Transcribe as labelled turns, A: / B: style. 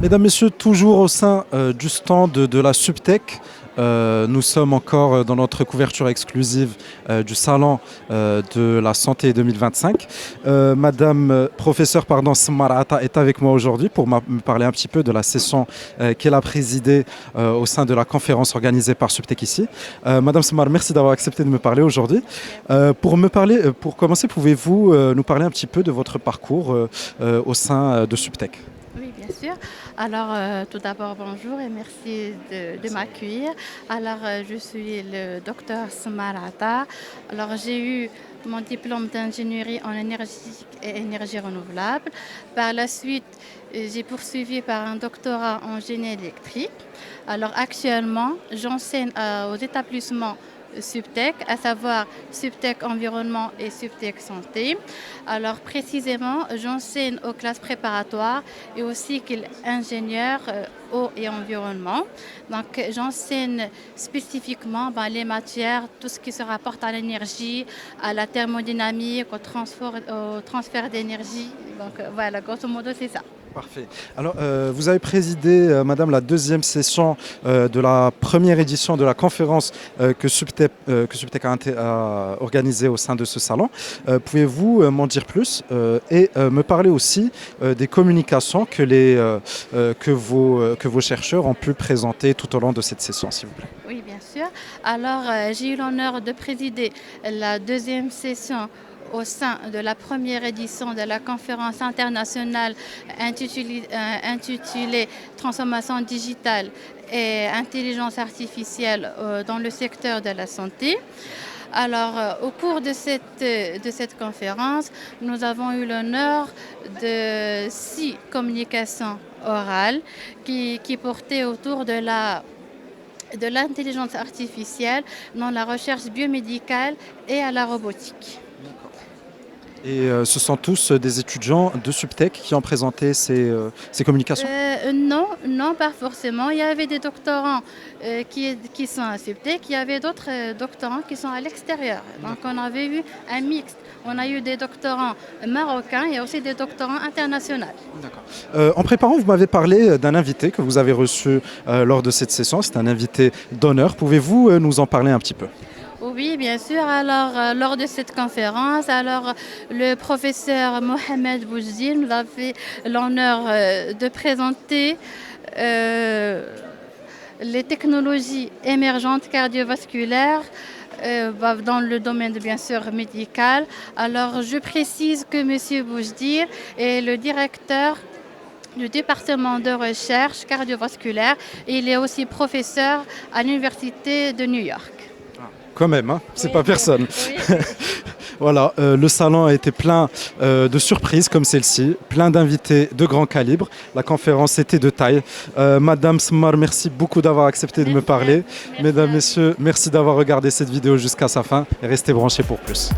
A: Mesdames, Messieurs, toujours au sein du stand de la Subtech. Nous sommes encore dans notre couverture exclusive du salon de la santé 2025. Madame professeure Smar Atta est avec moi aujourd'hui pour me parler un petit peu de la session qu'elle a présidée au sein de la conférence organisée par Subtech ici. Madame Smar, merci d'avoir accepté de me parler aujourd'hui. Pour commencer, pouvez-vous nous parler un petit peu de votre parcours au sein de Subtech?
B: Oui, bien sûr. Alors, tout d'abord, bonjour et merci de m'accueillir. Alors, je suis le docteur Smar Atta. Alors, j'ai eu mon diplôme d'ingénierie en énergie et énergie renouvelable. Par la suite, j'ai poursuivi par un doctorat en génie électrique. Alors, actuellement, j'enseigne aux établissements Subtech, à savoir Subtech Environnement et Subtech Santé. Alors précisément, j'enseigne aux classes préparatoires et au cycle ingénieur eau et environnement. Donc j'enseigne spécifiquement les matières, tout ce qui se rapporte à l'énergie, à la thermodynamique, au transfert d'énergie. Donc voilà, grosso modo, c'est ça.
A: Parfait. Alors, vous avez présidé, Madame, la deuxième session de la première édition de la conférence que Subtech a organisée au sein de ce salon. Pouvez-vous m'en dire plus et me parler aussi des communications que vos chercheurs ont pu présenter tout au long de cette session, s'il vous plaît?
B: Oui, bien sûr. Alors, j'ai eu l'honneur de présider la deuxième session au sein de la première édition de la conférence internationale intitulée Transformation digitale et intelligence artificielle dans le secteur de la santé. Alors, au cours de cette conférence, nous avons eu l'honneur de 6 communications orales qui portaient autour de l'intelligence artificielle dans la recherche biomédicale et à la robotique.
A: Et ce sont tous des étudiants de Subtech qui ont présenté ces communications?
B: Non, non, pas forcément. Il y avait des doctorants qui sont à Subtech, il y avait d'autres doctorants qui sont à l'extérieur. Donc on avait eu un mix. On a eu des doctorants marocains et aussi des doctorants internationaux.
A: D'accord. En préparant, vous m'avez parlé d'un invité que vous avez reçu lors de cette session. C'est un invité d'honneur. Pouvez-vous nous en parler un petit peu?
B: Oui, bien sûr. Alors, lors de cette conférence, le professeur Mohamed Boujdine nous a fait l'honneur de présenter les technologies émergentes cardiovasculaires dans le domaine, bien sûr, médical. Alors, je précise que M. Boujdine est le directeur du département de recherche cardiovasculaire et il est aussi professeur à l'Université de New York.
A: Quand même, hein, c'est pas personne.
B: Oui.
A: Voilà, le salon a été plein de surprises comme celle-ci, plein d'invités de grand calibre. La conférence était de taille. Madame Smar, merci beaucoup d'avoir accepté de me parler. Mesdames, Messieurs, merci d'avoir regardé cette vidéo jusqu'à sa fin et restez branchés pour plus.